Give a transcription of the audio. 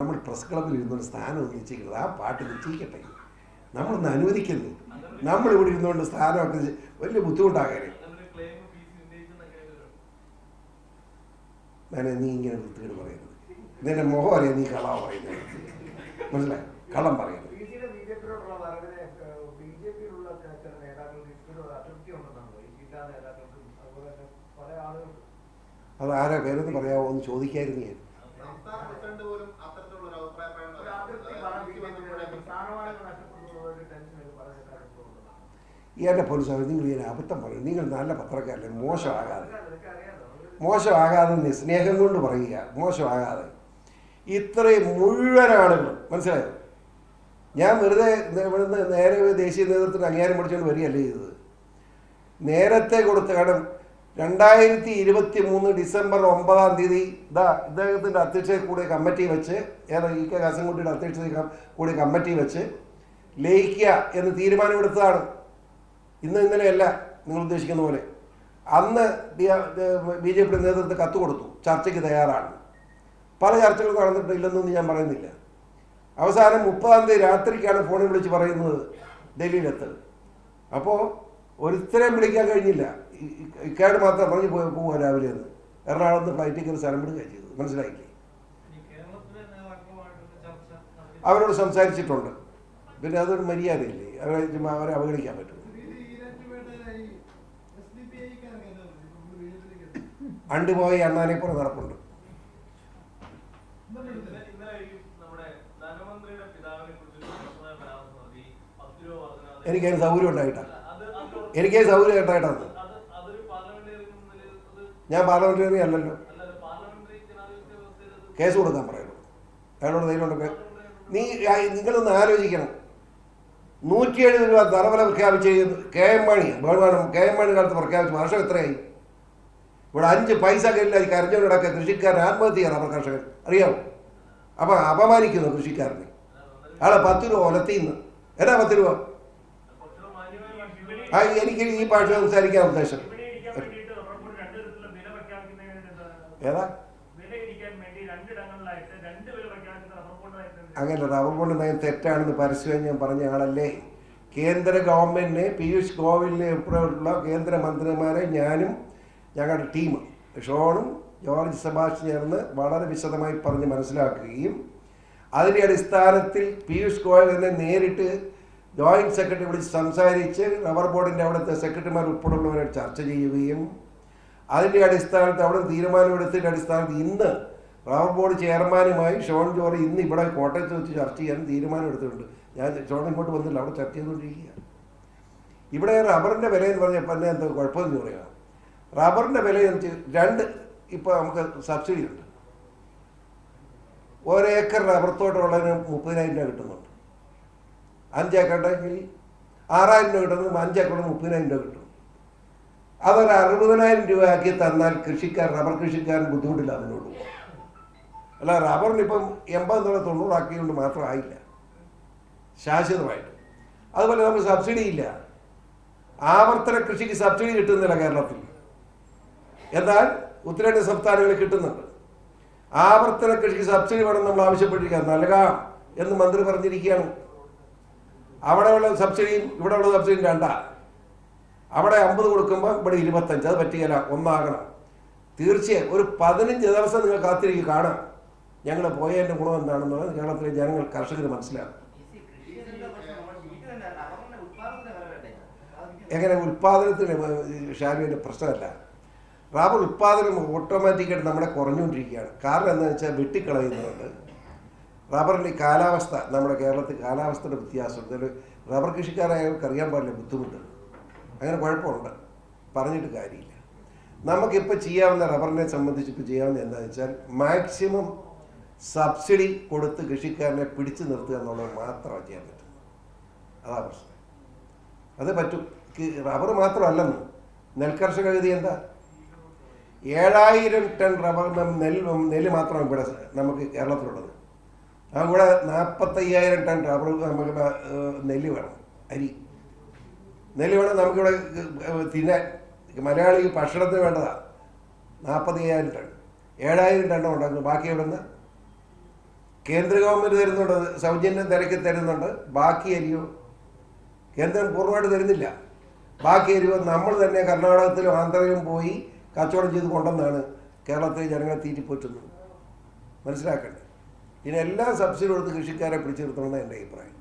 നമ്മൾ പ്രസ് ക്ലബ്ബിൽ ഇരുന്നൊരു സ്ഥാനം നിശ്ചയിക്കുന്നത്, ആ പാട്ട് നിശ്ചയിക്കട്ടെ, നമ്മളൊന്ന് അനുവദിക്കുന്നു. നമ്മളിവിടെ ഇരുന്നുകൊണ്ട് സ്ഥാനമൊക്കെ വലിയ ബുദ്ധിമുട്ടാകാൻ നീ ഇങ്ങനെ വൃത്തികേട് പറയുന്നത്, നിന്റെ മുഖം അറിയാം, നീ കള പറയുന്നത്, മനസ്സിലായി? കള്ളം പറയുന്നത്. അത് ആരാ പേരെന്ന് പറയാമോ എന്ന് ചോദിക്കായിരുന്നു ഞാൻ. എൻ്റെ പോലീസ് നിങ്ങൾ ഞാൻ അബദ്ധം പറയും. നിങ്ങൾ നല്ല പത്രക്കാരല്ലേ, മോശമാകാതെ സ്നേഹം കൊണ്ട് പറയുക, മോശമാകാതെ. ഇത്രയും മുഴുവൻ ആളുകൾ മനസ്സിലായോ? ഞാൻ വെറുതെ ഇവിടുന്ന് നേരെ ദേശീയ നേതൃത്വത്തിന് അംഗീകാരം പഠിച്ചുകൊണ്ട് വരികയല്ലേ ചെയ്തത്. നേരത്തെ കൊടുത്ത കാരണം 2023 ഡിസംബർ 9 ഇദ്ദേഹത്തിൻ്റെ അധ്യക്ഷതയിൽ കൂടി കമ്മിറ്റി വെച്ച്, ഇ കെ കാസൻകുട്ടിയുടെ അധ്യക്ഷതയിൽ കൂടി കമ്മിറ്റി വെച്ച് ലയിക്കുക എന്ന് തീരുമാനമെടുത്തതാണ്. ഇന്നലെയല്ല നിങ്ങൾ ഉദ്ദേശിക്കുന്ന പോലെ. അന്ന് BJP നേതൃത്വത്തിൽ കത്ത് കൊടുത്തു, ചർച്ചയ്ക്ക് തയ്യാറാണ്. പല ചർച്ചകളും നടന്നിട്ടില്ലെന്നൊന്നും ഞാൻ പറയുന്നില്ല. അവസാനം 30 രാത്രിക്കാണ് ഫോണിൽ വിളിച്ച് പറയുന്നത് ഡൽഹിയിലെത്ത്. അപ്പോൾ ഒരുത്തരെയും വിളിക്കാൻ കഴിഞ്ഞില്ല. ഇക്കാട് മാത്രം പറഞ്ഞ് പോവുക രാവിലെ എന്ന്. എറണാകുളത്ത് ഫ്ലൈറ്റിൽ കയറി സ്ഥലം വിടുകയാണ് ചെയ്തത്. മനസ്സിലായില്ലേ? അവരോട് സംസാരിച്ചിട്ടുണ്ട്. പിന്നെ അതൊരു മര്യാദയില്ലേ, അവരെ അവഗണിക്കാൻ പറ്റും? അണ്ടുപോയി അണ്ണാനെ പോലെ നടപ്പുണ്ട്. എനിക്കതിന് സൗകര്യം ഉണ്ടായിട്ടാണ്. ഞാൻ പാർലമെന്ററി അല്ലല്ലോ. കേസ് കൊടുക്കാൻ പറയുള്ളൂ. അയാളോട് ധൈര്യമുണ്ടൊക്കെ. നിങ്ങളൊന്ന് ആലോചിക്കണം. 170 രൂപ തറവില പ്രഖ്യാപിച്ച് KM മാണി കാലത്ത് പ്രഖ്യാപിച്ചു. വർഷം എത്രയായി? ഇവിടെ 5 പൈസ കയ്യിലായി കരഞ്ഞോടൊക്കെ കൃഷിക്കാരൻ ആത്മഹത്യ ചെയ്യണം. അവർ കർഷകൻ അറിയാമോ? അപ്പം അപമാനിക്കുന്നു കൃഷിക്കാരനെ. അയാളെ 10 രൂപ ഒലത്തിന്ന്. എന്നാ 10 രൂപ? എനിക്ക് ഈ ഭാഷ സംസാരിക്കാൻ ഉദ്ദേശം ഏതാ? അങ്ങനെ റബ്ബർ ബോണ്ട് നയം തെറ്റാണെന്ന് പരസ്യം ഞാൻ പറഞ്ഞ ആളല്ലേ. കേന്ദ്ര ഗവൺമെന്റിനെ, പീയൂഷ് ഗോയലിനെ ഉൾപ്പെടെയുള്ള കേന്ദ്രമന്ത്രിമാരെ ഞാനും ഞങ്ങളുടെ ടീം ഷോണും ജോർജ് സെബാസ്റ്റ്യൻ ചേർന്ന് വളരെ വിശദമായി പറഞ്ഞ് മനസ്സിലാക്കുകയും അതിൻ്റെ അടിസ്ഥാനത്തിൽ പീയൂഷ് ഗോയൽ തന്നെ നേരിട്ട് ജോയിൻറ്റ് സെക്രട്ടറി വിളിച്ച് സംസാരിച്ച് റബ്ബർ ബോർഡിൻ്റെ അവിടുത്തെ സെക്രട്ടറിമാർ ഉൾപ്പെടെയുള്ളവരെ ചർച്ച ചെയ്യുകയും അതിൻ്റെ അടിസ്ഥാനത്തിൽ അവിടെ തീരുമാനമെടുത്തതിൻ്റെ അടിസ്ഥാനത്തിൽ ഇന്ന് റബ്ബർ ബോർഡ് ചെയർമാനുമായി ഷോൺ ജോർജ് ഇന്ന് ഇവിടെ കോട്ടയത്ത് വെച്ച് ചർച്ച ചെയ്യാൻ തീരുമാനമെടുത്തിട്ടുണ്ട്. ഞാൻ ഷോൺ ഇങ്ങോട്ട് വന്നില്ല, അവിടെ ചർച്ച ചെയ്തുകൊണ്ടിരിക്കുകയാണ്. ഇവിടെ റബ്ബറിൻ്റെ വില എന്ന് പറഞ്ഞപ്പോൾ തന്നെ എന്താ കുഴപ്പമെന്ന് പറയുക. റബ്ബറിൻ്റെ വില ഇപ്പോൾ നമുക്ക് സബ്സിഡി ഉണ്ട്. 1 ഏക്കർ റബ്ബർ തോട്ടമുള്ളതിന് 30,000 രൂപ കിട്ടുന്നുണ്ട്. 5 ഏക്കറുണ്ടെങ്കിൽ 6,000 രൂപ കിട്ടുന്നത്, 5 ഏക്കറിന് 30,000 രൂപ കിട്ടും. അതൊരു 60,000 രൂപ ആക്കി തന്നാൽ റബ്ബർ കൃഷിക്കാരൻ ബുദ്ധിമുട്ടില്ല അതിനോട്. അല്ല, റബ്ബറിന് ഇപ്പം 80 90 ആക്കിയതുകൊണ്ട് മാത്രം ആയില്ല ശാശ്വതമായിട്ട്. അതുപോലെ നമുക്ക് സബ്സിഡി ഇല്ല. ആവർത്തന കൃഷിക്ക് സബ്സിഡി കിട്ടുന്നില്ല കേരളത്തിൽ. എന്നാൽ ഉത്തരേന്ത്യൻ സംസ്ഥാനങ്ങളിൽ കിട്ടുന്നുണ്ട്. ആവർത്തന കൃഷിക്ക് സബ്സിഡി വേണം നമ്മൾ ആവശ്യപ്പെട്ടിരിക്കുക, നൽകാം എന്ന് മന്ത്രി പറഞ്ഞിരിക്കുകയാണ്. അവിടെയുള്ള സബ്സിഡിയും ഇവിടെയുള്ള സബ്സിഡിയും രണ്ടാ. അവിടെ 50 കൊടുക്കുമ്പോൾ ഇവിടെ 25. അത് പറ്റുകയില്ല, ഒന്നാകണം. തീർച്ചയായും ഒരു 15 ദിവസം നിങ്ങൾ കാത്തിരിക്കും, കാണാം ഞങ്ങൾ പോയതിൻ്റെ ഗുണം എന്താണെന്നുള്ളത് കേരളത്തിലെ ജനങ്ങൾ, കർഷകർ മനസ്സിലാക്കും. എങ്ങനെ ഉൽപ്പാദനത്തിന് ഷാനുവിൻ്റെ പ്രശ്നമല്ല. റബ്ബർ ഉൽപ്പാദനം ഓട്ടോമാറ്റിക്കായിട്ട് നമ്മുടെ കുറഞ്ഞുകൊണ്ടിരിക്കുകയാണ്. കാരണം എന്താണെന്ന് വെച്ചാൽ വെട്ടിക്കളയുന്നതുകൊണ്ട് റബ്ബറിൻ്റെ കാലാവസ്ഥ, നമ്മുടെ കേരളത്തിൽ കാലാവസ്ഥയുടെ വ്യത്യാസമുണ്ട്. റബ്ബർ കൃഷിക്കാരായവർക്ക് അറിയാൻ പാടില്ല ബുദ്ധിമുട്ട്. അങ്ങനെ കുഴപ്പമുണ്ട്, പറഞ്ഞിട്ട് കാര്യമില്ല. നമുക്കിപ്പോൾ ചെയ്യാവുന്ന റബ്ബറിനെ സംബന്ധിച്ച് ഇപ്പോൾ ചെയ്യാവുന്ന എന്താണെന്ന് വെച്ചാൽ മാക്സിമം സബ്സിഡി കൊടുത്ത് കൃഷിക്കാരനെ പിടിച്ചു നിർത്തുക എന്നുള്ളത് മാത്രമാണ് ചെയ്യാൻ പറ്റുന്നത്. അതാ പ്രശ്നം. അത് പറ്റും. റബ്ബർ മാത്രമല്ലെന്ന് നെൽകർഷക ഗതി എന്താ? 7000 ടൺ റബ്ബർ നെല്ല് മാത്രമാണ് ഇവിടെ നമുക്ക് കേരളത്തിലുള്ളത്. നമുക്കിവിടെ 45,000 ടൺ റബ്ബർ നമുക്ക് നെല്ല് വേണം, അരി നെല്ല് വേണം നമുക്കിവിടെ തിന്നാൻ. മലയാളിക്ക് ഭക്ഷണത്തിന് വേണ്ടതാണ് 45,000 ടൺ. 7,000 ടണ്ണം ഉണ്ടാക്കുന്നു. ബാക്കി എവിടെ നിന്ന്? കേന്ദ്ര ഗവൺമെൻറ് തരുന്നുണ്ട്, സൗജന്യം തിരക്കി തരുന്നുണ്ട്. ബാക്കി അരിയോ കേന്ദ്രം പൂർണ്ണമായിട്ട് തരുന്നില്ല. ബാക്കി അരിയോ നമ്മൾ തന്നെ കർണാടകത്തിലും ആന്ധ്രയിലും പോയി കച്ചവടം ചെയ്ത് കൊണ്ടെന്നാണ് കേരളത്തിലെ ജനങ്ങളെ തീറ്റിപ്പോറ്റുന്നത്. മനസ്സിലാക്കണ്ടേ? ഇതിനെല്ലാം സബ്സിഡി കൊടുത്ത് കൃഷിക്കാരെ പിടിച്ചു നിർത്തണമെന്നാണ് എൻ്റെ അഭിപ്രായം.